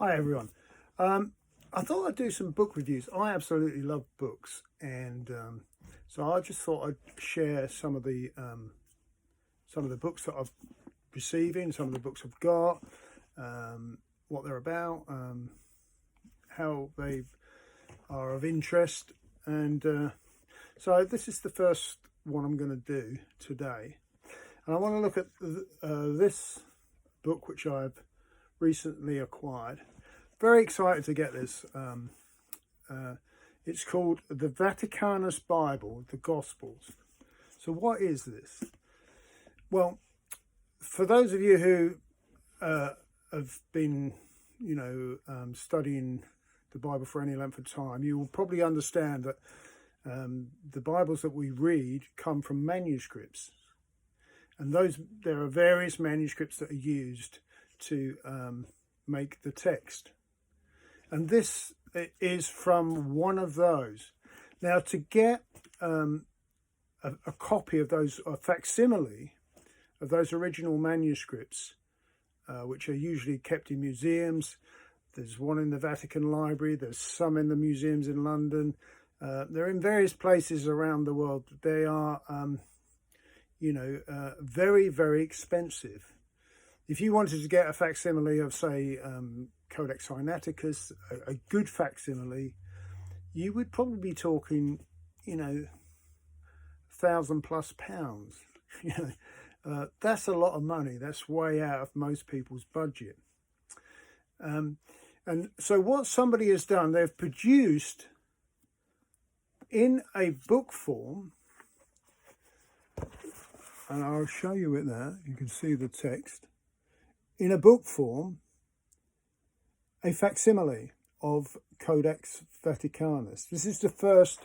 Hi everyone. I thought I'd do some book reviews. I absolutely love books, and so I just thought I'd share some of the books that I've receiving, some of the books I've got, what they're about, how they are of interest, and so this is the first one I'm going to do today, and I want to look at this book which I've recently acquired. Very excited to get this. It's called the Vaticanus Bible, the Gospels. So what is this? Well, for those of you who have been, studying the Bible for any length of time, you will probably understand that the Bibles that we read come from manuscripts, and there are various manuscripts that are used to make the text. And this is from one of those. Now, to get a copy of those, a facsimile of those original manuscripts, which are usually kept in museums. There's one in the Vatican Library. There's some in the museums in London. They're in various places around the world. They are, very, very expensive. If you wanted to get a facsimile of, say, Codex Sinaiticus, a good facsimile, you would probably be talking, £1,000+ that's a lot of money. That's way out of most people's budget. And so what somebody has done, they've produced in a book form, and I'll show you it there. You can see the text. In a book form, a facsimile of Codex Vaticanus. This is the first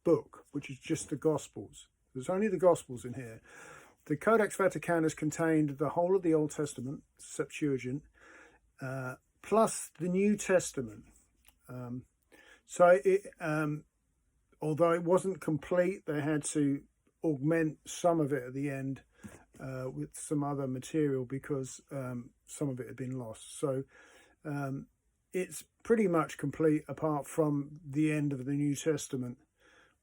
book, which is just the Gospels. There's only the Gospels in here. The Codex Vaticanus contained the whole of the Old Testament, Septuagint, plus the New Testament. Although it wasn't complete, they had to augment some of it at the end with some other material because some of it had been lost. So it's pretty much complete apart from the end of the New Testament,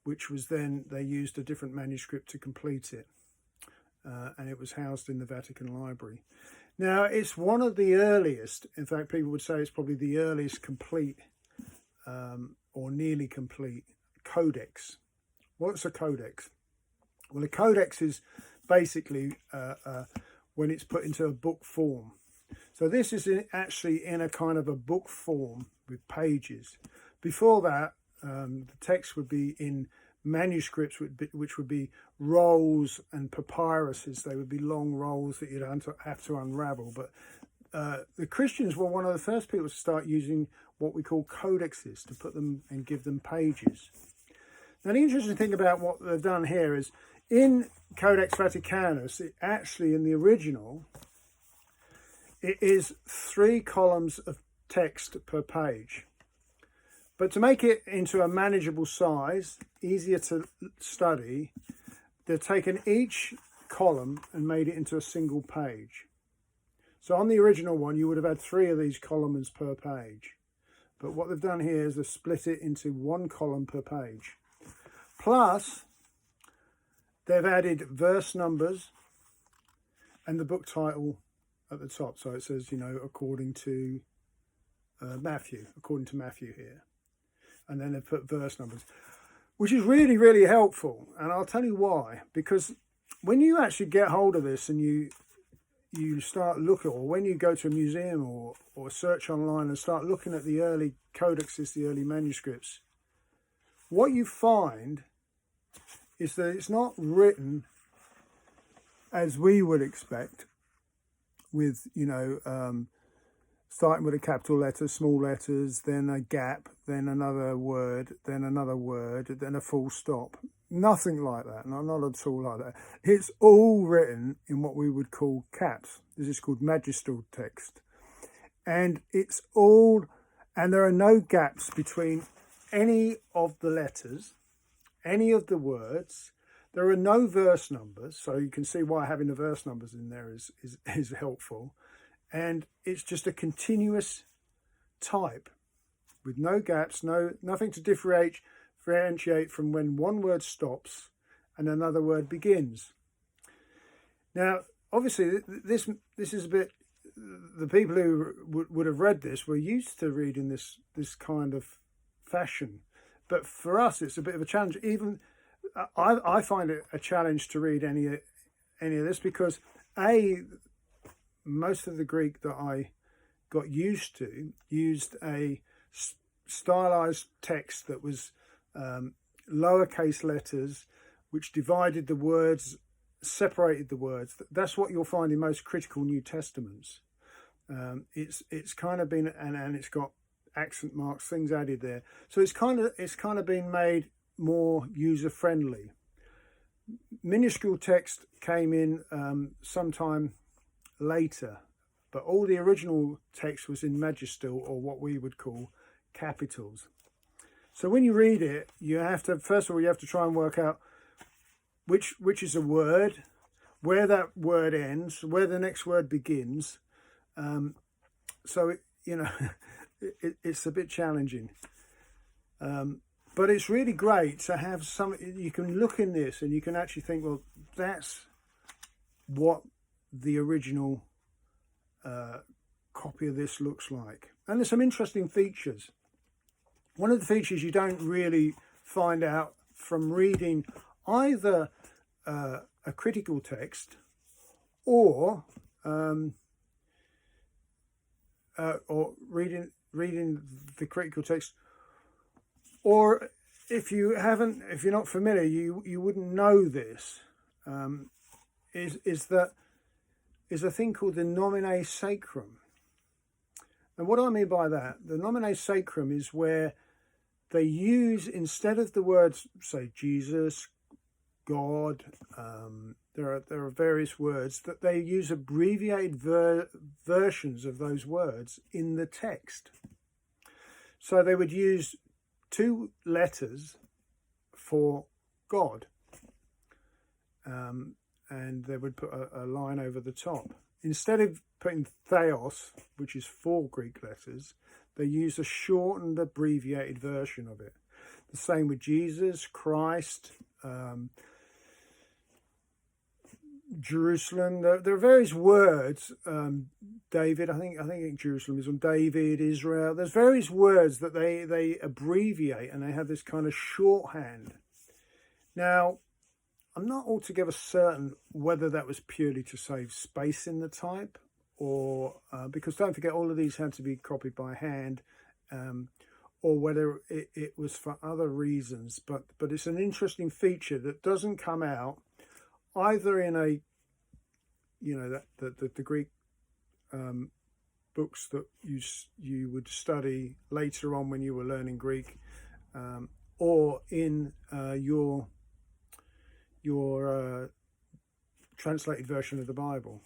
which was then they used a different manuscript to complete it, and it was housed in the Vatican Library. Now, it's one of the earliest, in fact people would say it's probably the earliest complete or nearly complete codex. What's a codex? Well, a codex is basically when it's put into a book form. So this is actually in a kind of a book form with pages. Before that, the text would be in manuscripts, which would be rolls and papyruses. They would be long rolls that you'd have to unravel. But the Christians were one of the first people to start using what we call codexes, to put them and give them pages. Now, the interesting thing about what they've done here is in Codex Vaticanus, it actually, in the original, it is 3 columns of text per page. But to make it into a manageable size, easier to study, they've taken each column and made it into a single page. So on the original one, you would have had 3 of these columns per page. But what they've done here is they've split it into 1 column per page. Plus, they've added verse numbers and the book title at the top. So it says, according to Matthew here. And then they've put verse numbers, which is really, really helpful. And I'll tell you why. Because when you actually get hold of this and you start looking, or when you go to a museum or search online and start looking at the early codexes, the early manuscripts, what you find is that it's not written as we would expect, with, starting with a capital letter, small letters, then a gap, then another word, then a full stop. Nothing like that, not at all like that. It's all written in what we would call caps. This is called magistral text. And there are no gaps between any of the letters, any of the words. There are no verse numbers, so you can see why having the verse numbers in there is helpful. and it's just a continuous type with no gaps, nothing to differentiate from when one word stops and another word begins. Now, obviously, this is a bit. The people who would have read this were used to reading this kind of fashion, but for us, it's a bit of a challenge. Even I find it a challenge to read any of this because most of the Greek that I got used to used a stylized text that was lowercase letters, which divided the words, separated the words. That's what you'll find in most critical New Testaments. It's kind of been, and it's got accent marks, things added there. So it's kind of been made more user friendly. Minuscule text came in sometime later, but all the original text was in magister, or what we would call capitals. So when you read it, you have to, first of all, you have to try and work out which is a word, where that word ends, where the next word begins. So it's a bit challenging. But it's really great to have you can look in this and you can actually think, well, that's what the original copy of this looks like. And there's some interesting features. One of the features you don't really find out from reading either a critical text or reading the critical text, or if you're not familiar, you wouldn't know this. Is a thing called the nomine sacrum. And what I mean by that, the nomine sacrum is where they use, instead of the words, say Jesus, God, there are various words that they use abbreviated versions of those words in the text. So they would use 2 letters for God, and they would put a line over the top. Instead of putting theos, which is 4 Greek letters, they use a shortened, abbreviated version of it. The same with Jesus, Christ, Jerusalem. There are various words. David, I think Jerusalem is on David, Israel. There's various words that they abbreviate, and they have this kind of shorthand. Now, I'm not altogether certain whether that was purely to save space in the type, or because don't forget, all of these had to be copied by hand, or whether it was for other reasons. But it's an interesting feature that doesn't come out either in the Greek books that you would study later on when you were learning Greek, or in your translated version of the Bible.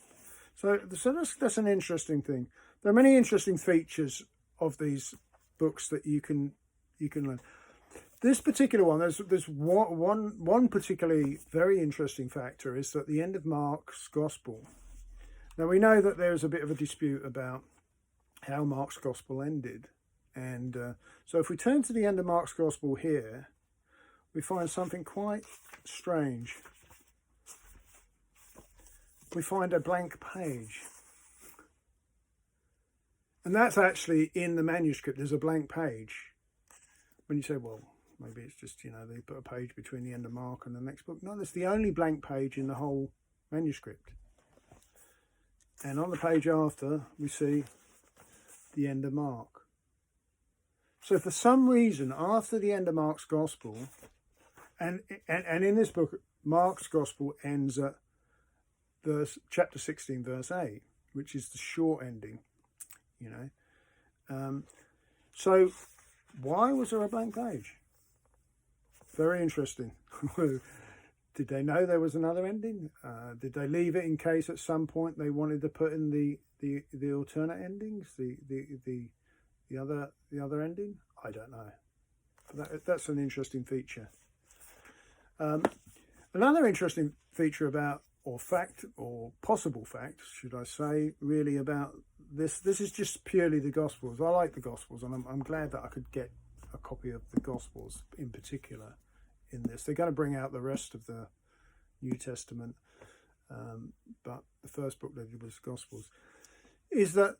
So that's an interesting thing. There are many interesting features of these books that you can learn. This particular one, there's one particularly very interesting factor, is that the end of Mark's Gospel. Now we know that there's a bit of a dispute about how Mark's Gospel ended, and so if we turn to the end of Mark's Gospel here, we find something quite strange. We find a blank page. And that's actually in the manuscript. There's a blank page. When you say, well, maybe it's just, they put a page between the end of Mark and the next book. No, that's the only blank page in the whole manuscript. And on the page after, we see the end of Mark. So for some reason, after the end of Mark's Gospel, and in this book, Mark's Gospel ends at chapter 16, verse 8, which is the short ending, So why was there a blank page? Very interesting. Did they know there was another ending? Did they leave it in case at some point they wanted to put in the alternate endings, the other ending? I don't know. That's an interesting feature. Another interesting feature about, or fact, or possible fact, should I say, really about this is just purely the Gospels. I like the Gospels, and I'm glad that I could get a copy of the Gospels in particular in this. They're going to bring out the rest of the New Testament, but the first book they did was Gospels. Is that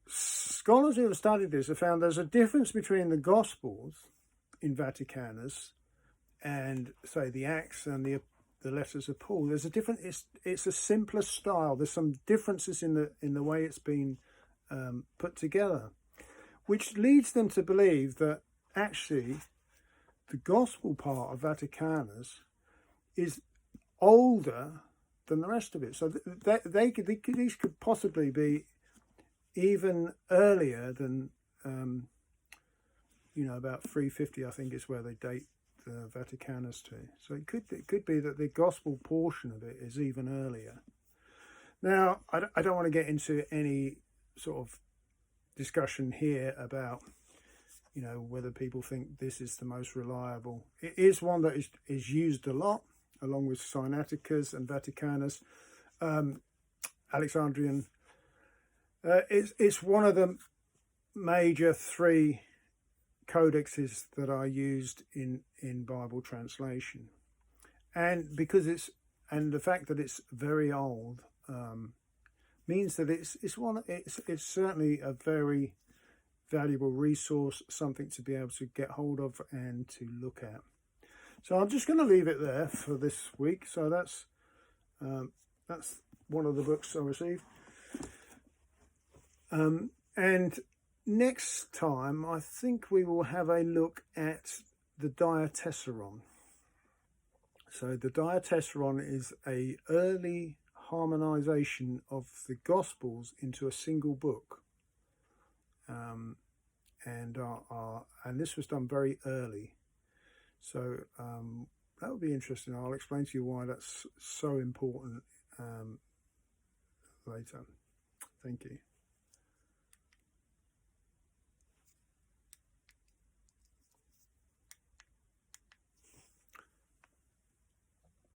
scholars who have studied this have found there's a difference between the Gospels in Vaticanus and, say, the Acts and the letters of Paul. There's a different. It's a simpler style. There's some differences in the way it's been put together, which leads them to believe that actually the Gospel part of Vaticanus is older than the rest of it. So these could possibly be even earlier than about 350. I think is where they date the Vaticanus to. So it could be that the Gospel portion of it is even earlier. Now, I don't want to get into any sort of discussion here about whether people think this is the most reliable. It is one that is used a lot, along with Sinaiticus and Vaticanus. Alexandrian. It's one of the major three codexes that are used in Bible translation, and because the fact that it's very old means that it's certainly a very valuable resource, something to be able to get hold of and to look at. So I'm just going to leave it there for this week. So that's one of the books I received. And next time, I think we will have a look at the Diatessaron. So the Diatessaron is a early harmonization of the Gospels into a single book. And this was done very early. So that will be interesting. I'll explain to you why that's so important later. Thank you.